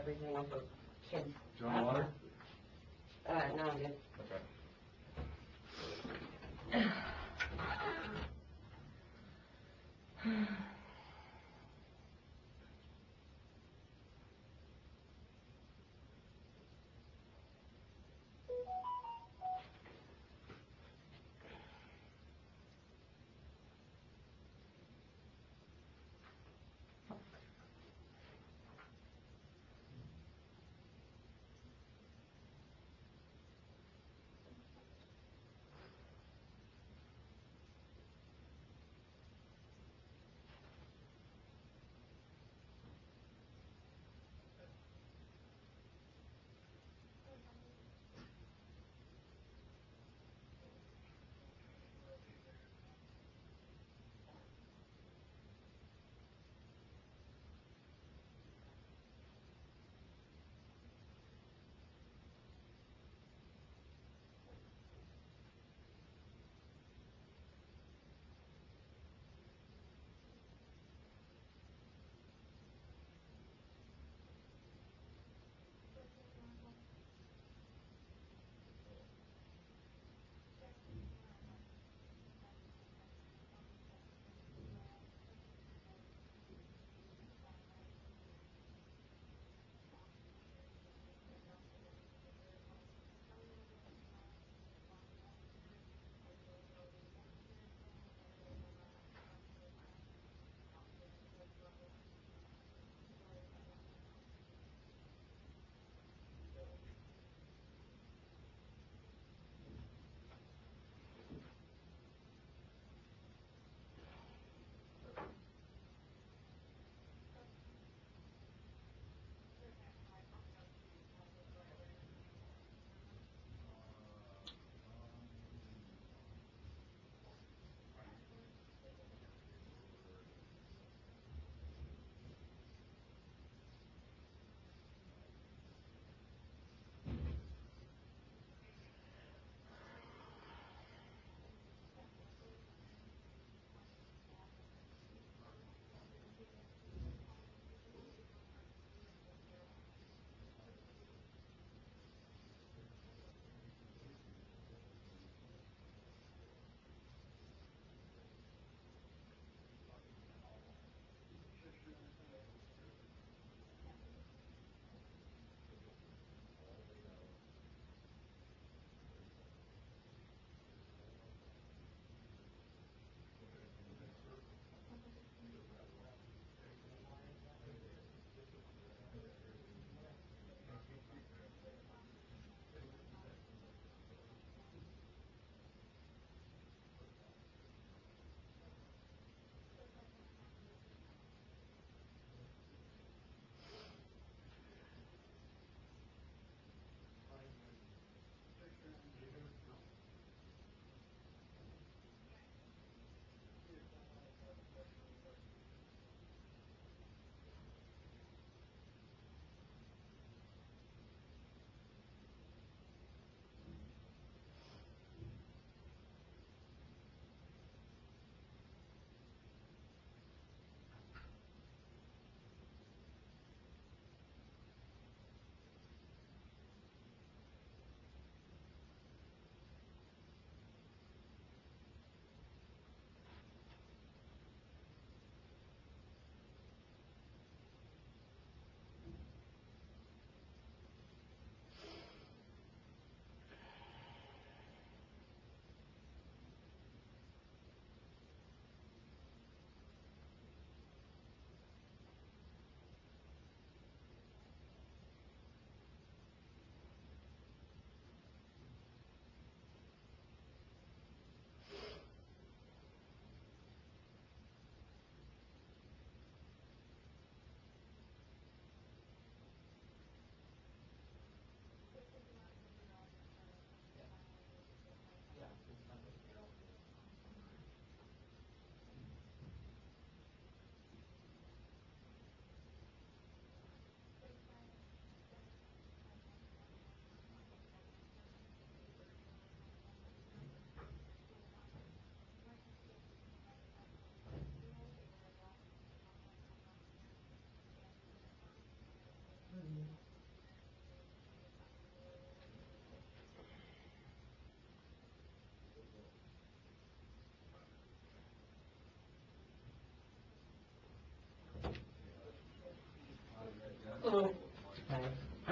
everything else for kids. Do you want water? No, I'm good. Okay.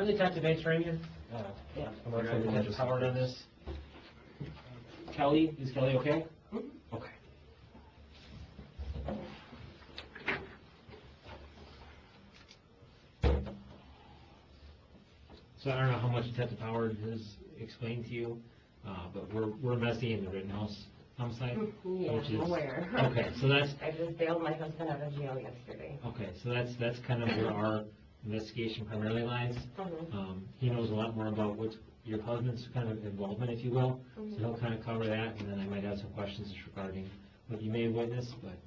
I'm Detective H. Raymond. I'm working with Detective Howard on this. Kelly, is Kelly okay? Okay. So I don't know how much Detective Howard has explained to you, but we're investigating the Rittenhouse homicide. Yeah, which is, I'm aware. Okay, so that's I just bailed my husband out of jail yesterday. okay. So that's kind of where our investigation primarily lies. He knows a lot more about what your husband's kind of involvement, if you will. So he'll kind of cover that, and then I might have some questions regarding what you may have witnessed. But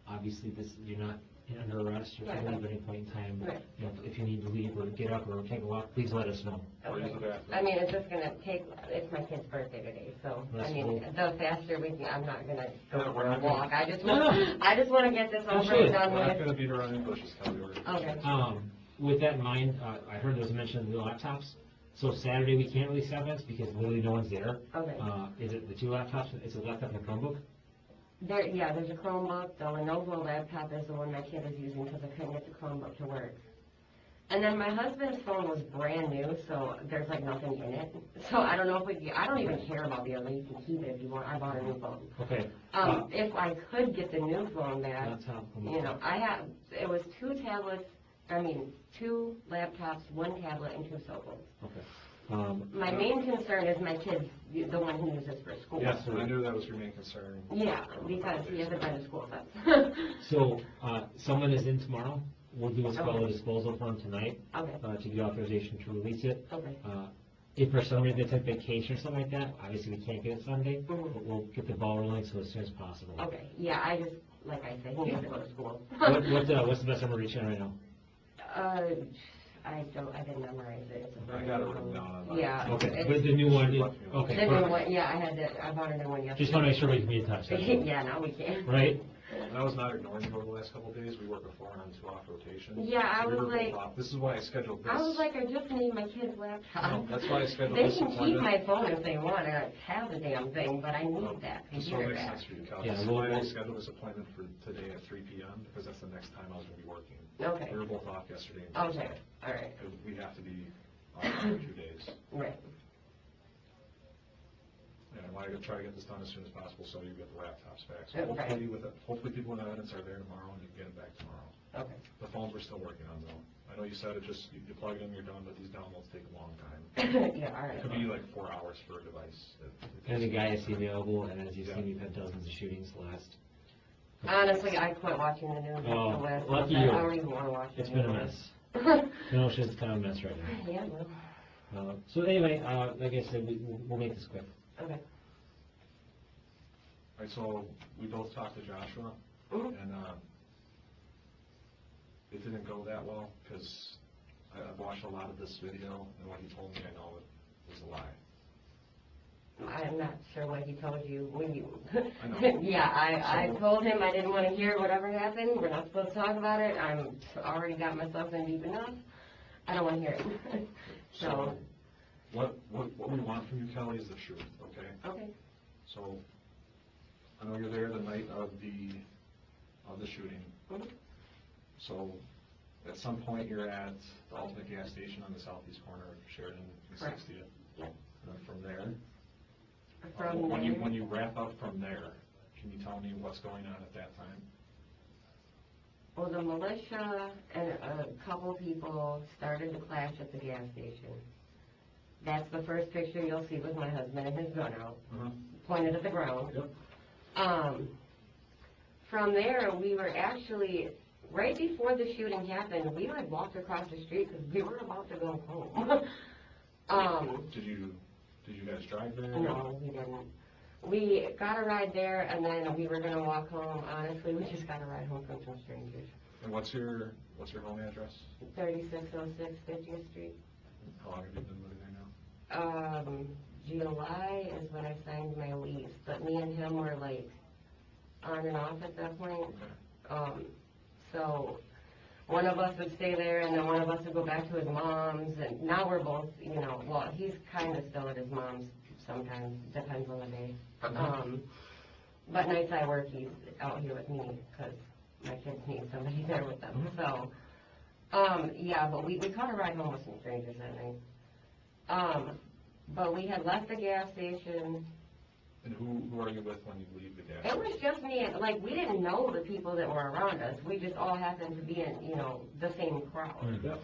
obviously, you're not under arrest. You can leave at any point in time. Right. You know, if you need to leave or get up or take a walk, please let us know. Okay. I mean, it's just gonna take, it's my kid's birthday today, so, That's I mean, cool. the faster we can, I'm not gonna go for we're a not walk. gonna- I just wanna get this over Absolutely. and done We're not with. gonna beat around the bushes, Kelly. Okay. With that in mind, I heard there was a mention of the laptops. So Saturday we can't release evidence because literally no one's there. Okay. Is it the two laptops? It's a laptop and a Chromebook? There's a Chromebook, the Lenovo laptop is the one my kid is using because I couldn't get the Chromebook to work. And then my husband's phone was brand new, so there's like nothing in it. So I don't know if I don't even care about the other, you can keep it if you want, I bought a new phone. Okay. If I could get the new phone back, Laptop, you know, it was two laptops, one tablet, and two cell phones. Okay. My main concern is my kid, the one who uses for school. Yes, I knew that was your main concern. Yeah, because he hasn't been to school since. So, someone is in tomorrow. We'll do what's called a disposal form tonight Okay. to get authorization to release it. Okay. If for some reason they took vacation or something like that, obviously we can't get it Sunday, but we'll get the ball rolling so as soon as possible. Okay, yeah, I just, like I said, he needs to go to school. What's the best number to reach in right now? I didn't memorize it. It's a I got it written down on my. Yeah. Okay, but the new one, okay. The new perfect. one, yeah, I bought a new one yesterday. Just want to make sure we can be in touch. that's all. Yeah, now we can. Right? And I was not ignoring you over the last couple of days. We worked a 4-on 2-off rotation. Yeah, I We was were both like- off. This is why I scheduled this. I was like, I just need my kid's laptop. No, that's why I scheduled They this can keep appointment. my phone if they want, I have the damn thing, but I need that Just so computer it makes back. sense for you, Kelly. Yeah, This is we'll- why I scheduled this appointment for today at 3 p.m. because that's the next time I was going to be working. Okay. We were both off yesterday. And Okay, all right, Because we have to be off for 2 days. right. And I wanted to try to get this done as soon as possible so you get the laptops back. So Okay. hopefully people with evidence are there tomorrow and you can get it back tomorrow. Okay. The phones we're still working on though. I know you said it just, you plug it in, you're done, but these downloads take a long time. Yeah, all right. It could be like 4 hours for a device. And the guy is available, and as you've seen, we've had dozens of shootings last. Honestly, I quit watching the news. Oh, the last lucky month. you. I don't even want to watch it. It's been a anymore. mess. Kenosha's kind of a mess right now. Yeah, well, So anyway, like I said, we'll make this quick. okay. Alright, so we both talked to Joshua Mhm. and it didn't go that well because I've watched a lot of this video and what he told me I know it was a lie. I'm not sure what he told you when you. I know. Yeah, I So- told him I didn't want to hear whatever happened. We're not supposed to talk about it. I'm already got myself in deep enough. I don't want to hear it. So, What we want from you, Kelly, is the truth, okay? okay. So, I know you're there the night of the shooting. Mhm. So, at some point you're at the Ultimate gas station on the southeast corner of Sheridan and Correct. 60th. Yeah. And then from there, From when there- you wrap up from there, can you tell me what's going on at that time? Well, the militia and a couple people started to clash at the gas station. That's the first picture you'll see with my husband and his gun out, pointed at the ground. Yep. From there, we were actually, right before the shooting happened, we like walked across the street because we were about to go home. Did you guys drive there? No, we didn't. We got a ride there, and then we were gonna walk home. Honestly, we just got a ride home from some strangers. And what's your home address? 3606 50th Street. How long have you been living there now? July is when I signed my lease, but me and him were like on and off at that point. Okay. So one of us would stay there, and then one of us would go back to his mom's, and now we're both, you know, well, he's kind of still at his mom's sometimes, depends on the day. But nights I work, he's out here with me, because my kids need somebody there with them. So, Yeah, but we caught a ride home with some strangers that night. But we had left the gas station. And who are you with when you leave the gas It station? was just me, and, like, we didn't know the people that were around us. We just all happened to be in, the same crowd. Yep.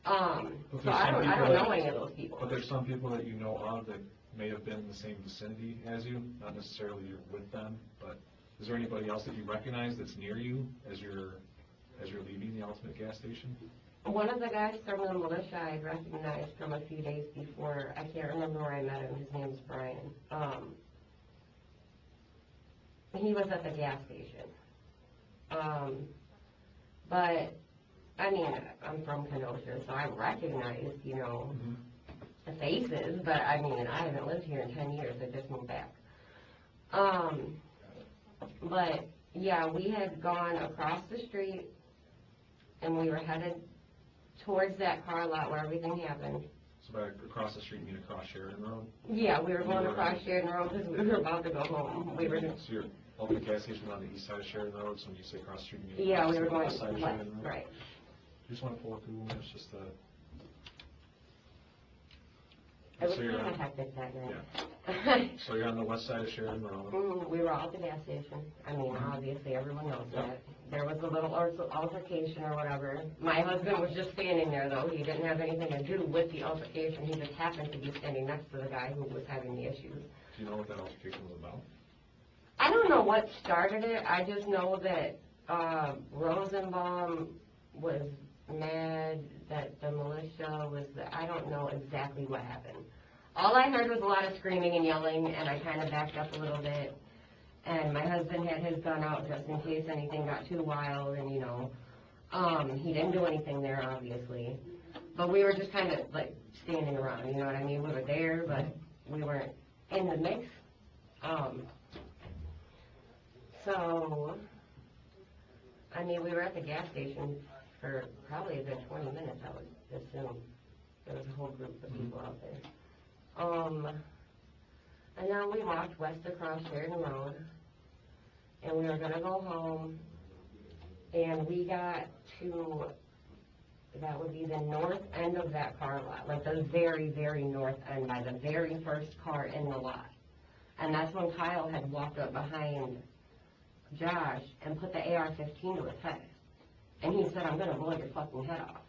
So there's I some don't people know any of those people. But there's some people that you know of that may have been in the same vicinity as you, not necessarily you're with them, but is there anybody else that you recognize that's near you as you're leaving the Ultimate gas station? One of the guys from the militia I had recognized from a few days before. I can't remember where I met him. His name's Brian. He was at the gas station. But, I mean, I'm from Kenosha, so I recognized, the faces, but I mean, I haven't lived here in 10 years. I just moved back. But, yeah, we had gone across the street, and we were headed towards that car lot where everything happened. So back across the street, you mean across Sheridan Road? Yeah, we were going across Sheridan Road because we were about to go home. We were So your Ultimate gas station on the east side of Sheridan Road, so when you say across the street, you mean yeah, across we were the going west side of west, Sheridan Road? right. You just want to pull up Google Maps just to... It was So you're kind of on- hectic that night. So you're on the west side of Sheridan Road. We were all at the gas station. I mean, obviously, everyone knows that. There was a little altercation or whatever. My husband was just standing there, though. He didn't have anything to do with the altercation. He just happened to be standing next to the guy who was having the issues. Do you know what that altercation was about? I don't know what started it. I just know that Rosenbaum was mad that the militia was I don't know exactly what happened. All I heard was a lot of screaming and yelling, and I kind of backed up a little bit. And my husband had his gun out just in case anything got too wild, and he didn't do anything there, obviously. But we were just kind of like standing around, you know what I mean? We were there, but we weren't in the mix. So, I mean, we were at the gas station for probably a good 20 minutes, I would assume. There was a whole group of people out there. And then we walked west across Sheridan Road, and we were going to go home, and we got to, that would be the north end of that car lot, like the very, very north end by the very first car in the lot. And that's when Kyle had walked up behind Josh and put the AR-15 to his head. And he said, "I'm going to blow your fucking head off."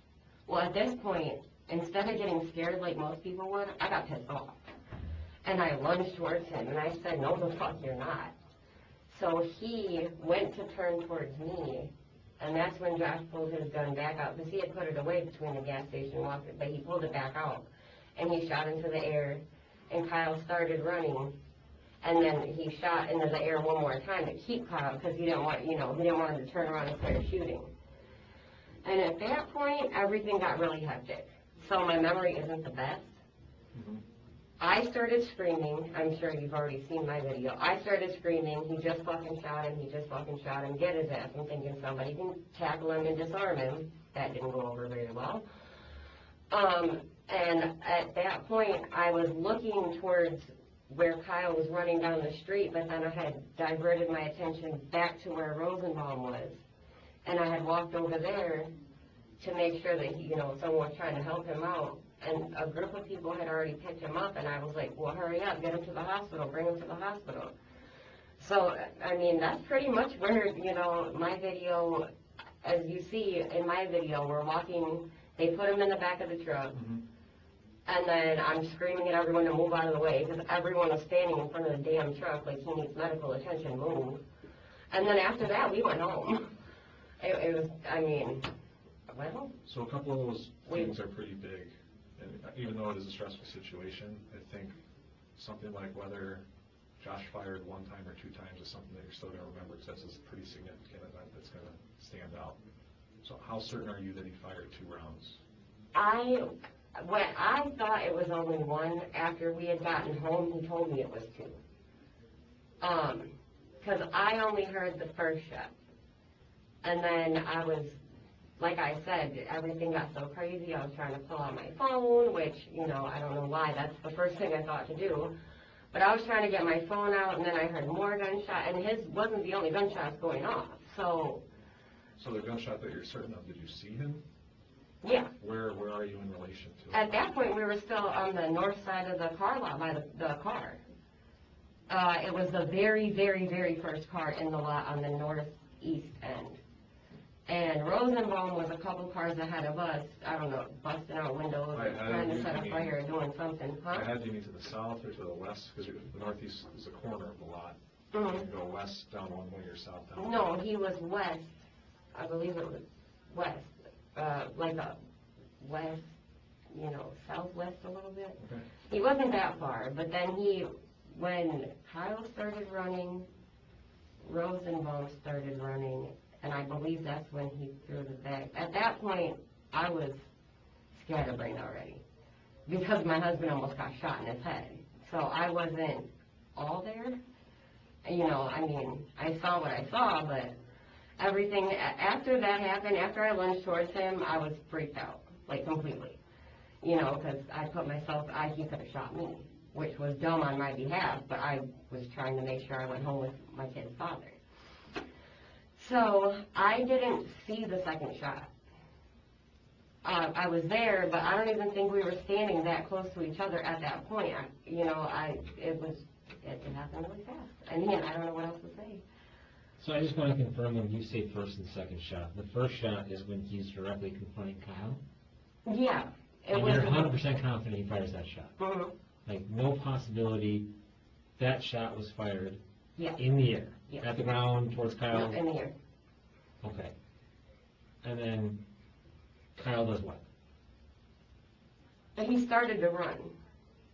Well, at this point, instead of getting scared like most people would, I got pissed off. And I lunged towards him, and I said, "No, the fuck you're not." So he went to turn towards me, and that's when Josh pulled his gun back out, because he had put it away between the gas station and walked it, but he pulled it back out, and he shot into the air, and Kyle started running, and then he shot into the air one more time to keep Kyle, because he didn't want, he didn't want him to turn around and start shooting. And at that point, everything got really hectic. So my memory isn't the best. I started screaming. I'm sure you've already seen my video. I started screaming, "He just fucking shot him, he just fucking shot him, get his ass." I'm thinking somebody can tackle him and disarm him. That didn't go over very well. And at that point, I was looking towards where Kyle was running down the street, but then I had diverted my attention back to where Rosenbaum was. And I had walked over there to make sure that, someone was trying to help him out. And a group of people had already picked him up, and I was like, "Well, hurry up, get him to the hospital, bring him to the hospital." So, I mean, that's pretty much where, my video, as you see in my video, we're walking, they put him in the back of the truck, and then I'm screaming at everyone to move out of the way, because everyone was standing in front of the damn truck like, "He needs medical attention, move." And then after that, we went home. It was, I mean, well. So a couple of those things are pretty big. And even though it is a stressful situation, I think something like whether Josh fired one time or two times is something that you're still going to remember, because that's a pretty significant event that's going to stand out. So how certain are you that he fired 2 rounds? I thought it was only one. After we had gotten home, he told me it was 2. Because I only heard the first shot. And then I was, like I said, everything got so crazy. I was trying to pull out my phone, which, I don't know why. That's the first thing I thought to do. But I was trying to get my phone out, and then I heard more gunshot, and his wasn't the only gunshots going off. So the gunshot that you're certain of, did you see him? Yeah. Where are you in relation to it? At that point, we were still on the north side of the car lot by the car. It was the very, very, very first car in the lot on the northeast end. And Rosenbaum was a couple cars ahead of us, I don't know, busting out windows, or trying to set a fire, or doing something, huh? I had you mean to the south or to the west, because the northeast is a corner of the lot. Mhm. You can go west down one way or south down. No, he was west, I believe it was west, like a west, southwest a little bit. Okay. He wasn't that far, but then when Kyle started running, Rosenbaum started running, and I believe that's when he threw the bag. At that point, I was scatterbrained already, because my husband almost got shot in his head. So I wasn't all there. I saw what I saw, but everything, after that happened, after I lunged towards him, I was freaked out, like completely. Because he could have shot me, which was dumb on my behalf, but I was trying to make sure I went home with my kid's father. So I didn't see the second shot. I was there, but I don't even think we were standing that close to each other at that point. It happened really fast. I don't know what else to say. So I just want to confirm, when you say first and second shot, the first shot is when he's directly confronting Kyle? Yeah. And you're 100% confident he fires that shot? Mm-hmm. Like, no possibility that shot was fired Yeah. in the air? Yeah. At the ground, towards Kyle? No, in the air. Okay. And then Kyle does what? And he started to run.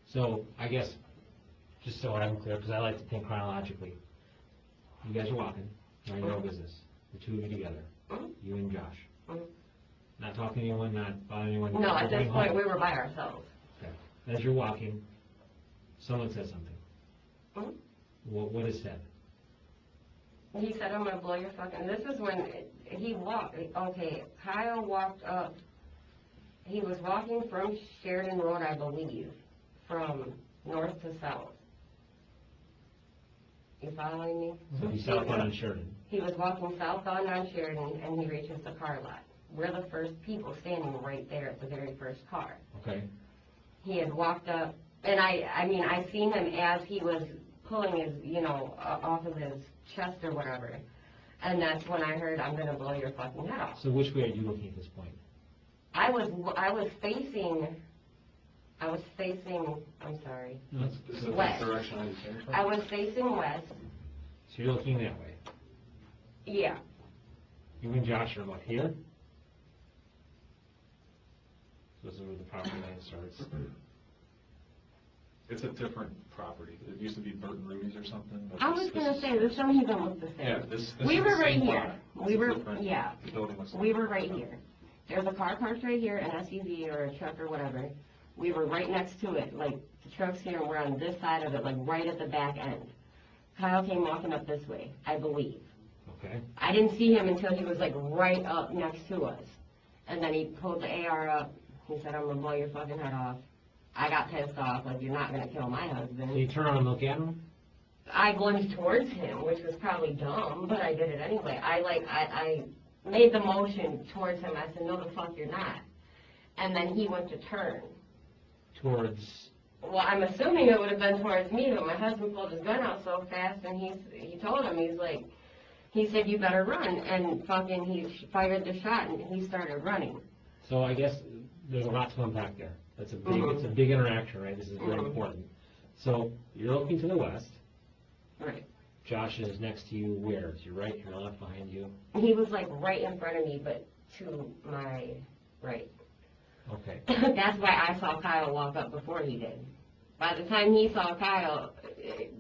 So, I guess, just so I'm clear, because I like to think chronologically, you guys are walking, minding your own business, the two of you together, Mhm. you and Josh. Mhm. Not talking to anyone, not bothering anyone. No, at you're this going point, home. we were by ourselves. Okay. As you're walking, someone says something. Mhm. What is said? He said, I'm going to blow your fucking... This is when he walked... Okay, Kyle walked up. He was walking from Sheridan Road, I believe, from north to south. You following me? So he's southbound on Sheridan. He was walking southbound on Sheridan, and he reaches the car lot. We're the first people standing right there at the very first car. Okay. He had walked up, and I seen him as he was pulling his, off of his chest or whatever. And that's when I heard, I'm going to blow your fucking head off. So which way are you looking at this point? I was facing, I'm sorry, Is it the West. direction I came from? I was facing west, So you're looking that way. yeah. You and Josh are about here? So this is where the property line starts. It's a different property. It used to be Burton Rudy's or something. but I was going to say, this don't even look the same. Yeah, this We is were the right same here. lot. We It's were, different. yeah. The building looks We were different. right here. There's a car parked right here, an SUV or a truck or whatever. We were right next to it, like the truck's here and we're on this side of it, like right at the back end. Kyle came walking up this way, I believe. Okay. I didn't see him until he was like right up next to us. And then he pulled the AR up. He said, I'm gonna blow your fucking head off. I got pissed off, like, you're not gonna kill my So husband. you turn around and look at him? I lunged towards him, which was probably dumb, but I did it anyway. I made the motion towards him. I said, no, the fuck you're not. And then he went to turn. Towards, Well, I'm assuming it would have been towards me, but my husband pulled his gun out so fast, and he told him, he said, you better run. And fucking he fired the shot, and he started running. so I guess there's a lot to unpack there. That's a big, Mhm. it's a big interaction, right? This is very Mhm. important. So you're looking to the west. Right. Josh is next to you where? To your right, your left, behind you? He was like right in front of me, but to my right. Okay. That's why I saw Kyle walk up before he did. By the time he saw Kyle,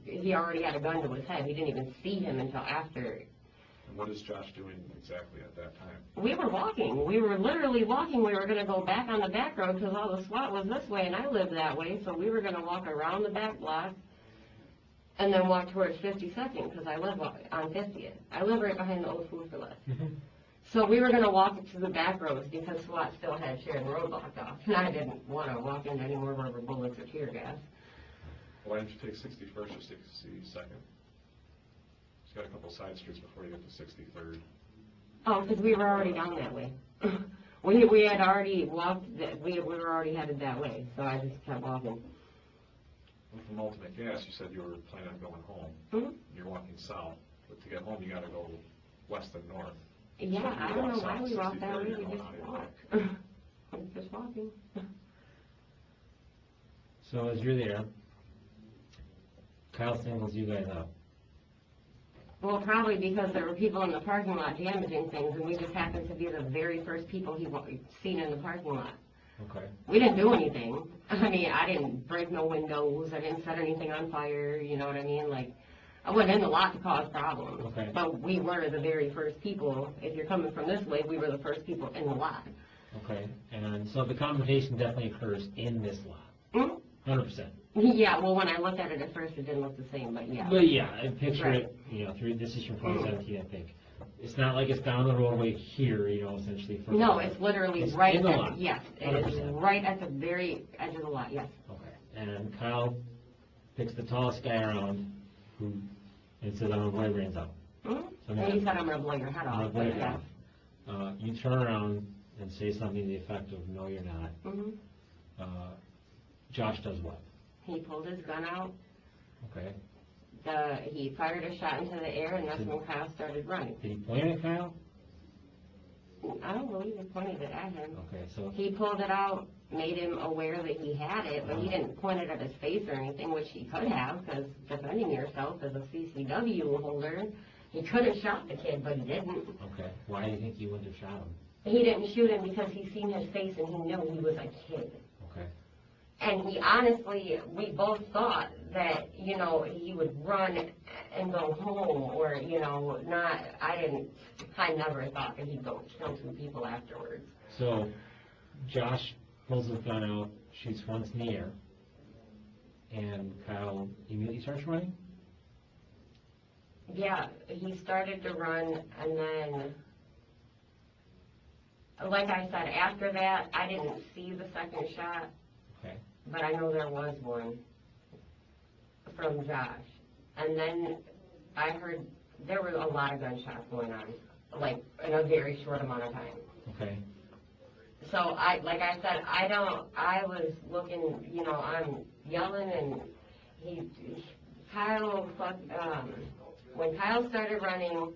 he already had a gun to his head. He didn't even see him until after. And what is Josh doing exactly at that time? We were walking. We were literally walking. We were going to go back on the back road because all the SWAT was this way and I lived that way. So we were going to walk around the back block and then walk towards 52nd because I live on 50th. I live right behind the old Food for Less. So we were going to walk to the back roads because SWAT still had Sheridan Road blocked off. And I didn't want to walk into any more rubber bullets or tear gas. Why didn't you take 61st or 62nd? It's got a couple side streets before you get to 63rd. Oh, because we were already down that way. We had already walked, we were already headed that way, so I just kept walking. Well, from Ultimate Gas, you said you were planning on going home. Mhm. You're walking south, but to get home, you gotta go west and north. Yeah, So if you I don't know walk why south we walked that 63rd, way, you're we going just out of your walked. way. I'm just walking. So as you're there, Kyle singles you guys out. Well, probably because there were people in the parking lot damaging things, and we just happened to be the very first people he seen in the parking lot. Okay. We didn't do anything. I mean, I didn't break no windows, I didn't set anything on fire, you know what I mean? Like, I went in the lot to cause problems. Okay. But we were the very first people. If you're coming from this way, we were the first people in the lot. Okay, and so the confrontation definitely occurs in this lot, Mhm. 100%. Yeah, well, when I looked at it at first, it didn't look the same, but yeah. But yeah, I picture Right. it, you know, this is from 2017, I think. It's not like it's down the roadway here, you know, essentially. From No, it's literally It's right in the at, lot. yes, it is 100%. right at the very edge of the lot, yes. Okay, and Kyle picks the tallest guy around, who, and says, I'm gonna blow your brains out. Mhm. So And now- he said, I'm gonna blow your head I'm gonna off. blow your but head yeah. off. You turn around and say something to the effect of, no, you're not. Mhm. Josh does what? He pulled his gun out, Okay, he fired a shot into the air, and that's when Kyle started running. did he point at Kyle? I don't believe he pointed it at him. Okay, so, He pulled it out, made him aware that he had it, but he didn't point it at his face or anything, which he could have, because defending yourself as a CCW holder, he could have shot the kid, but he didn't. okay, why do you think you wouldn't have shot him? He didn't shoot him because he seen his face and he knew he was a kid. Okay, And he honestly, we both thought that, you know, he would run and go home, or, you know, I never thought that he'd go kill two people afterwards. so Josh pulls his gun out, shoots once in the air, and Kyle immediately starts running? Yeah, he started to run, and then, like I said, after that, I didn't see the second shot, Okay, but I know there was one from Josh. And then I heard there were a lot of gunshots going on, like, in a very short amount of time. okay, So like I said, I was looking, you know, I'm yelling, and when Kyle started running,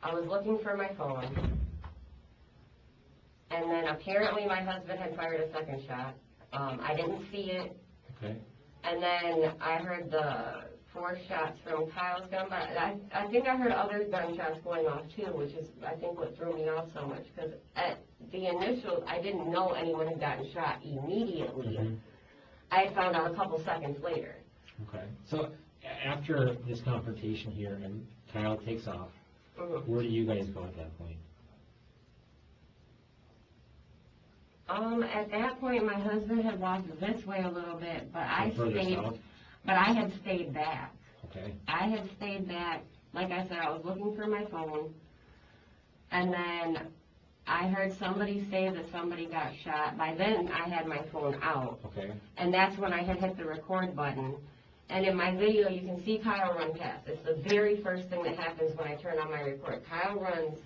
I was looking for my phone, and then apparently my husband had fired a second shot. I didn't see it, okay, and then I heard the 4 shots from Kyle's gun, but I think I heard other gunshots going off too, which is, I think, what threw me off so much, because at the initial, I didn't know anyone had gotten shot immediately. Mhm. I found out a couple seconds later. okay. So after this confrontation here and Kyle takes off, where do you guys go at that point? At that point, my husband had walked this way a little bit, but I Further south? had stayed back. Okay, I had stayed back. Like I said, I was looking for my phone, and then I heard somebody say that somebody got shot. By then, I had my phone out, okay, and that's when I had hit the record button. And in my video, you can see Kyle run past. It's the very first thing that happens when I turn on my record. Kyle runs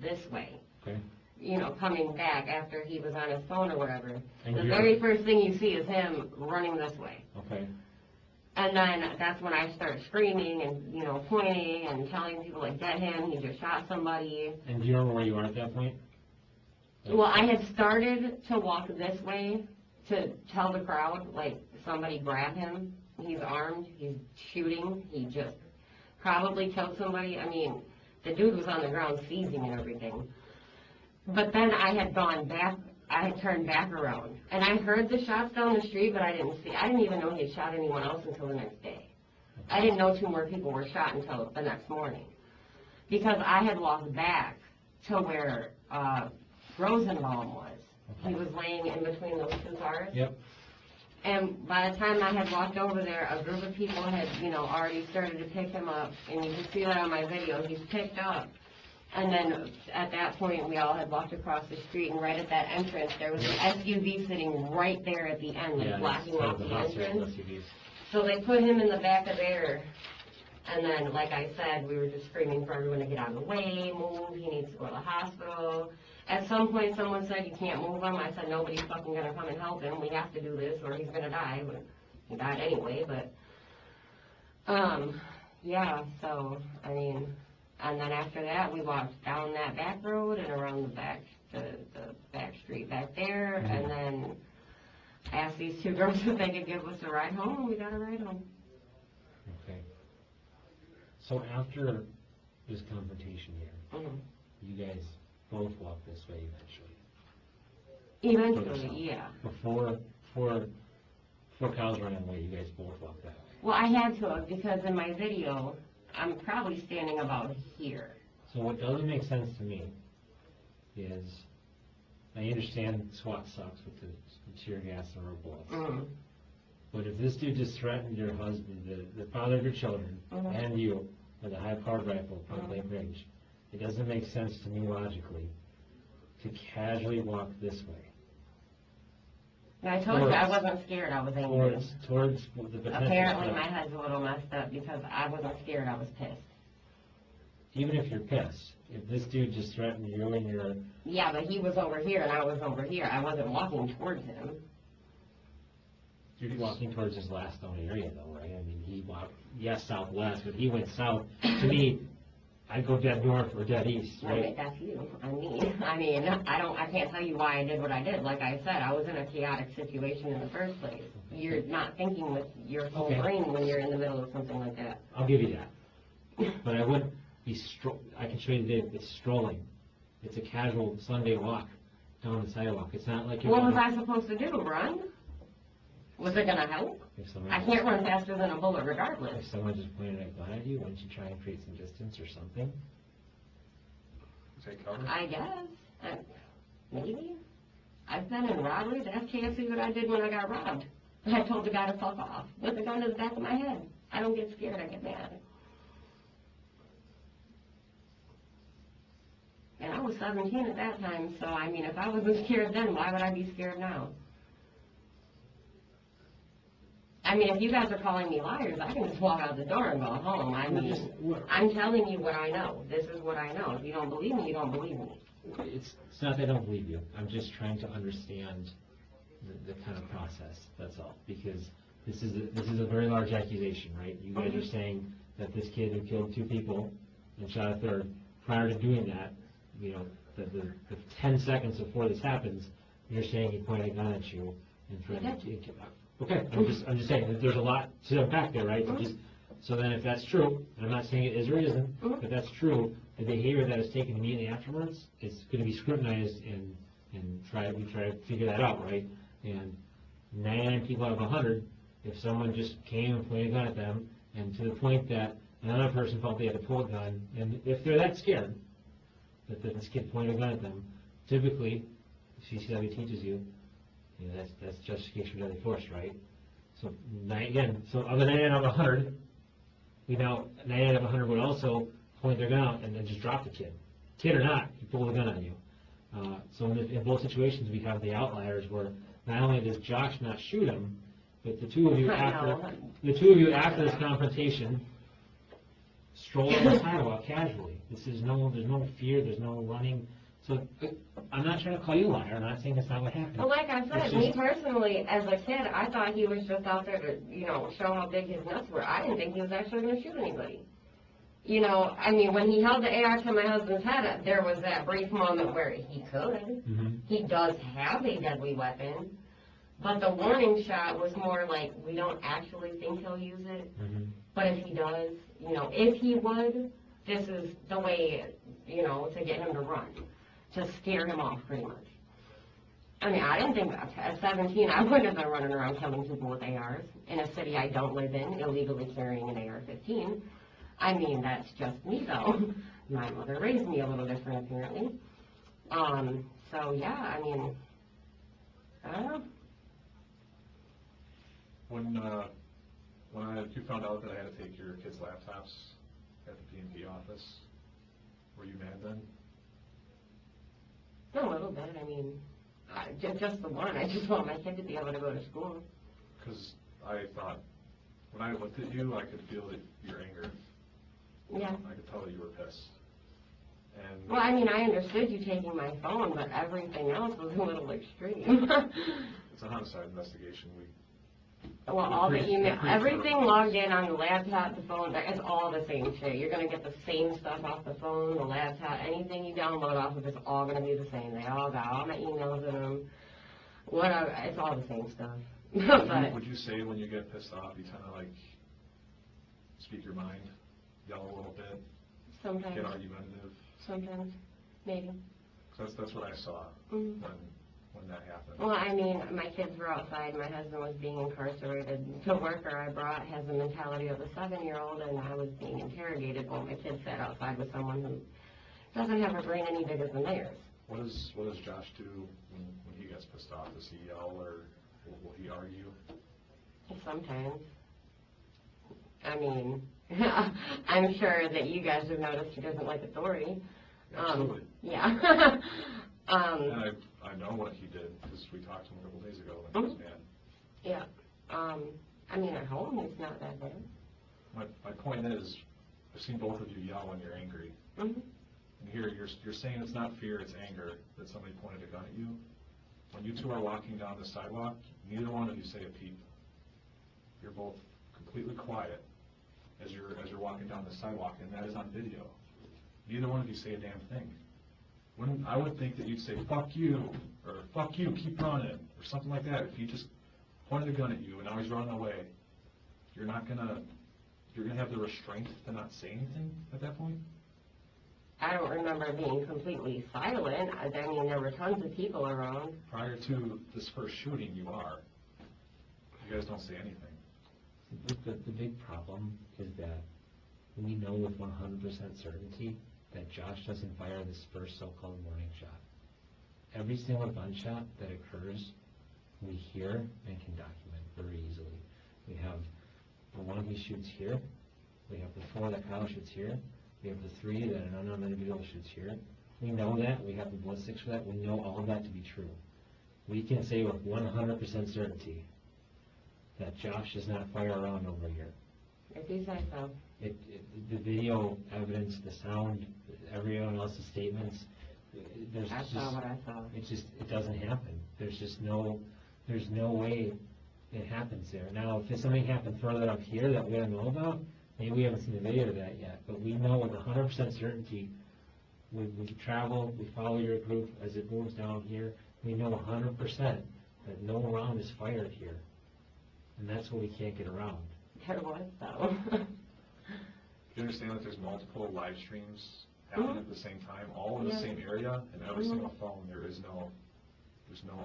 this way, okay. you know, coming back after he was on his phone or whatever. And The you're- very first thing you see is him running this way. Okay, And then that's when I start screaming and, you know, pointing and telling people, like, get him, he just shot somebody. and do you remember where you are at that point? Well, I had started to walk this way to tell the crowd, like, somebody grab him. He's armed, he's shooting, he just probably killed somebody. I mean, the dude was on the ground seizing and everything. But then I had gone back, I had turned back around, and I heard the shots down the street, but I didn't even know he had shot anyone else until the next day. I didn't know 2 more people were shot until the next morning, because I had walked back to where Rosenbaum was. He was laying in between those 2 cars. Yep, And by the time I had walked over there, a group of people had, you know, already started to pick him up, and you can see that on my video. He's picked up. And then at that point, we all had walked across the street, and right at that entrance, there was an SUV sitting right there at the end, like, yeah, blocking that's off the the hospital entrance. SUVs. So they put him in the back of there, and then, like I said, we were just screaming for everyone to get out of the way, move, he needs to go to the hospital. At some point, someone said, you can't move him. I said, nobody's fucking gonna come and help him. We have to do this or he's gonna die. But he died anyway, but, yeah, so, I mean, and then after that, we walked down that back road and around the back street back there, and then asked these two girls if they could give us a ride home, and we got a ride home. Okay. So after this confrontation here, you guys both walked this way eventually? Eventually, yeah. Before Kyle's running away, you guys both walked that way? Well, I had to have, because in my video, I'm probably standing about here. So what doesn't make sense to me is, I understand SWAT sucks with the tear gas and rubber bullets. But if this dude just threatened your husband, the father of your children, and you, with a high-powered rifle at point blank range, it doesn't make sense to me logically to casually walk this way. And I told you I wasn't scared, I was angry. Towards the potential. Apparently my head's a little messed up because I wasn't scared, I was pissed. Even if you're pissed, if this dude just threatened you and you're... Yeah, but he was over here and I was over here. I wasn't walking towards him. You're walking towards his last known area though, right? I mean, he walked, yes, southwest, but he went south. To me, I'd go dead north or dead east, right? Right, that's you. I can't tell you why I did what I did. Like I said, I was in a chaotic situation in the first place. You're not thinking with your full brain when you're in the middle of something like that. I'll give you that. But I wouldn't be I can show you today, it's strolling. It's a casual Sunday walk down the sidewalk. It's not like you're... What was I supposed to do, run? Was it gonna help? I can't run faster than a bullet regardless. If someone just pointed a gun at you, wouldn't you try and create some distance or something? Take cover? I guess. Maybe. I've been in robberies. Ask KFC what I did when I got robbed. I told the guy to fuck off with the gun to the back of my head. I don't get scared, I get mad. And I was 17 at that time, so I mean, if I wasn't scared then, why would I be scared now? I mean, if you guys are calling me liars, I can just walk out the door and go home. I mean, I'm telling you what I know. This is what I know. If you don't believe me, you don't believe me. It's not that I don't believe you. I'm just trying to understand the kind of process, that's all. Because this is a very large accusation, right? You guys are saying that this kid who killed 2 people and shot a third, prior to doing that, you know, the 10 seconds before this happens, you're saying he pointed a gun at you and threatened to kill. Okay, I'm just saying that there's a lot to unpack there, right? So then if that's true, and I'm not saying it is or isn't, but that's true, the behavior that is taken immediately afterwards is going to be scrutinized and we try to figure that out, right? And 99 people out of 100, if someone just came and pointed a gun at them, and to the point that another person felt they had to pull a gun, and if they're that scared that this kid pointed a gun at them, typically, CCW teaches you, you know, that's justification for deadly force, right? So again, so of the 99 out of 100, we know 99 out of 100 would also point their gun out and then just drop the kid. Kid or not, he pulled a gun on you. So in both situations, we have the outliers where not only does Josh not shoot him, but the two of you after this confrontation stroll on the sidewalk casually. There's no fear, there's no running. So I'm not trying to call you a liar. I'm not saying that's not what happened. Well, like I said, me personally, as a kid, I thought he was just out there to, you know, show how big his nuts were. I didn't think he was actually going to shoot anybody. You know, I mean, when he held the AR to my husband's head, there was that brief moment where he could. He does have a deadly weapon. But the warning shot was more like, we don't actually think he'll use it. But if he does, you know, if he would, this is the way, you know, to get him to run. To scare him off, pretty much. I mean, I didn't think that. At 17, I wouldn't have been running around killing people with ARs in a city I don't live in, illegally carrying an AR-15. I mean, that's just me, though. My mother raised me a little different, apparently. So, yeah, I mean, I don't know. When you found out that I had to take your kids' laptops at the PNP office, were you mad then? A little bit. I mean, just the one. I just want my kid to be able to go to school. Because I thought, when I looked at you, I could feel your anger. Yeah. I could tell that you were pissed. And Well, I mean, I understood you taking my phone, but everything else was a little extreme. it's a homicide investigation. Well, all the Pretty- email, pretty everything thorough. logged in on the laptop, the phone, it's all the same shit. You're gonna get the same stuff off the phone, the laptop, anything you download off of it's all gonna be the same. They all got all my emails in them. Whatever, it's all the same stuff. But Would you say when you get pissed off, you kind of like speak your mind, yell a little bit, sometimes, get argumentative? sometimes, maybe. 'Cause that's what I saw Mhm. when that happened. Well, I mean, my kids were outside, my husband was being incarcerated. The worker I brought has the mentality of a 7-year-old, and I was being interrogated while my kids sat outside with someone who doesn't have a brain any bigger than theirs. What does Josh do when he gets pissed off? Does he yell or will he argue? Sometimes. I mean, I'm sure that you guys have noticed he doesn't like authority. Absolutely. Yeah. And I know what he did because we talked to him a couple days ago when he was mad. Yeah. I mean, at home, he's not that bad. My point is, I've seen both of you yell when you're angry. Mm-hmm. And here, you're saying it's not fear, it's anger that somebody pointed a gun at you. When you two are walking down the sidewalk, neither one of you say a peep. You're both completely quiet as you're walking down the sidewalk, and that is on video. Neither one of you say a damn thing. I would think that you'd say, fuck you, or fuck you, keep running, or something like that. If he just pointed a gun at you and now he's running away, you're gonna have the restraint to not say anything at that point? I don't remember being completely silent. I mean, there were tons of people around. Prior to this first shooting, you are. You guys don't say anything. The big problem is that we know with 100% certainty that Josh doesn't fire this first so-called warning shot. Every single gunshot that occurs, we hear and can document very easily. We have the one he shoots here, we have the 4 that Kyle shoots here, we have the 3 that an unknown individual shoots here. We know that, we have the ballistics for that, we know all of that to be true. We can say with 100% certainty that Josh does not fire a round over here. If you say so. The video evidence, the sound, everyone else's statements, there's I just, saw what I saw. it doesn't happen. There's no way it happens there. Now, if something happened further up here that we don't know about, maybe we haven't seen the video of that yet, but we know with 100% certainty, we travel, we follow your group as it moves down here, we know 100% that no round is fired here. And that's what we can't get around. There was, though. You understand that there's multiple live streams happening at the same time, all in the Yeah. same area, and every single phone, there's no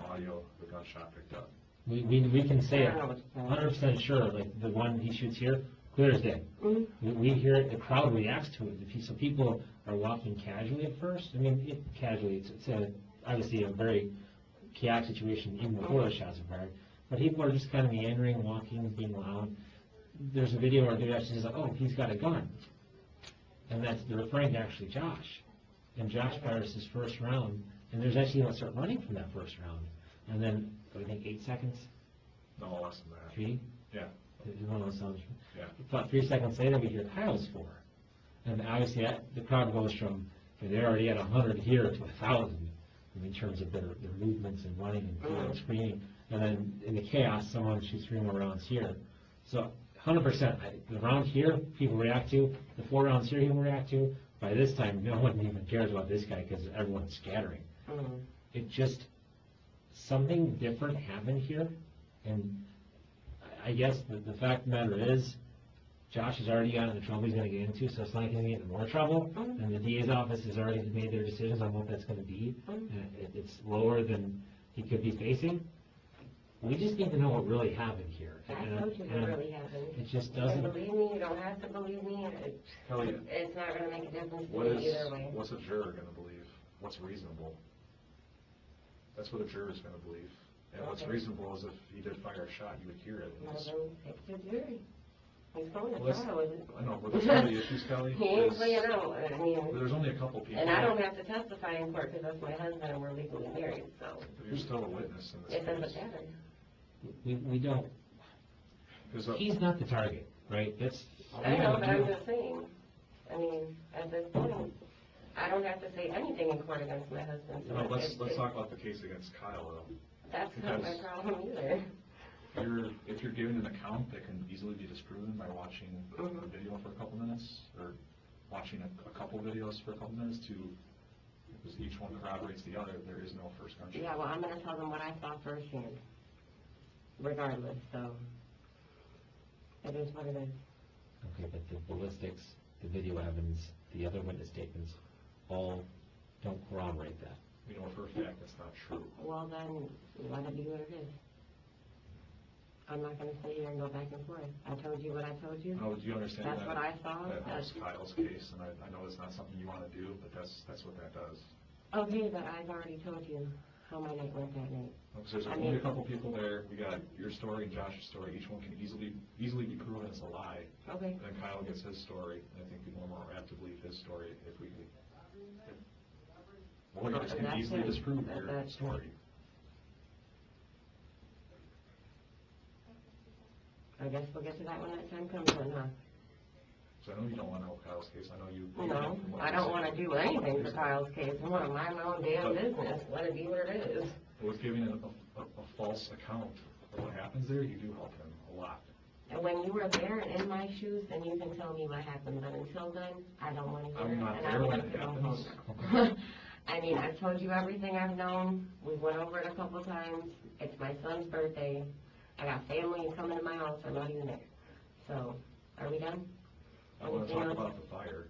audio of the gunshot picked up. We can say I don't know what to say. 100% sure, like the one he shoots here, clear as day. Mhm. We hear it, the crowd reacts to it. So people are walking casually at first. I mean, casually, it's obviously a very chaotic situation even before the shots are fired. But people are just kind of meandering, walking, being loud. There's a video where a dude actually says, oh, he's got a gun. And they're referring to actually Josh. And Josh fires his first round, and there's actually going to start running from that first round. And then, I think 8 seconds? No, less than that. 3? Yeah. It's one of those sounds. Yeah. About 3 seconds later, we hear Kyle's 4. And obviously, the crowd goes from, they're already at 100 here to 1,000 in terms of their movements and running and screaming. And then in the chaos, someone shoots 3 more rounds here. So 100%, the round here, people react to. The 4 rounds here, people react to. By this time, no one even cares about this guy because everyone's scattering. Mhm. It just, something different happened here. And I guess the fact of the matter is, Josh has already gotten the trouble he's going to get into, so it's not going to get into more trouble. And the DA's office has already made their decisions on what that's going to be. It's lower than he could be facing. We just need to know what really happened here. I told you what really happened. It just You doesn't. can believe me, you don't have to believe me. Hell yeah. It's not going to make a difference to me either way. What's a juror going to believe? What's reasonable? That's what a juror is going to believe. And what's reasonable is if he did fire a shot, you would hear it. Well, then pick the jury. He's going to Well, that's- trial with it. I know, but that's one of the issues, Kelly. He ain't is playing out. I mean, There's only a couple people. and I don't have to testify in court because that's my husband and we're legally married, so But you're still a witness in this it doesn't case. matter. We don't. 'Cause, He's not the target, right? That's. I know, but I'm just saying. I mean, at this point, I don't have to say anything in court against my husband. So No, let's it's- talk about the case against Kyle, though. That's not my because- problem either. If you're given an account that can easily be disproven by watching a video for a couple minutes, or watching a couple videos for a couple minutes because each one corroborates the other, there is no first gunshot. Yeah, well, I'm gonna tell them what I saw firsthand, regardless, so it is what it is. Okay, but the ballistics, the video evidence, the other witness statements, all don't corroborate that. We know for a fact that's not true. Well, then, let it be what it is. I'm not gonna sit here and go back and forth. I told you what I told you. No, do you understand that? That's what I saw. That helps Kyle's case, and I know it's not something you want to do, but that's what that does. Okay, but I've already told you how my night went that night. Because there's only a couple people there. We got your story and Josh's story. Each one can easily be proven as a lie. Okay. Then Kyle gets his story, and I think people are more apt to believe his story if we can. Lawyers can easily disprove your story. I guess we'll get to that when that time comes then, huh? So I know you don't want to know Kyle's case. I know you. No, I don't want to do anything for Kyle's case. I want to mind my own damn business. Let it be what it is. But with giving a false account of what happens there, you do help him a lot. And when you were there in my shoes, then you can tell me what happened. But until then, I don't want to hear I'm it. not And there I would when like it to go happens. home now. I mean, I've told you everything I've known. We went over it a couple times. It's my son's birthday. I got family coming to my house. I'm not even there. So, are we done? I want to Anything talk else? about the fire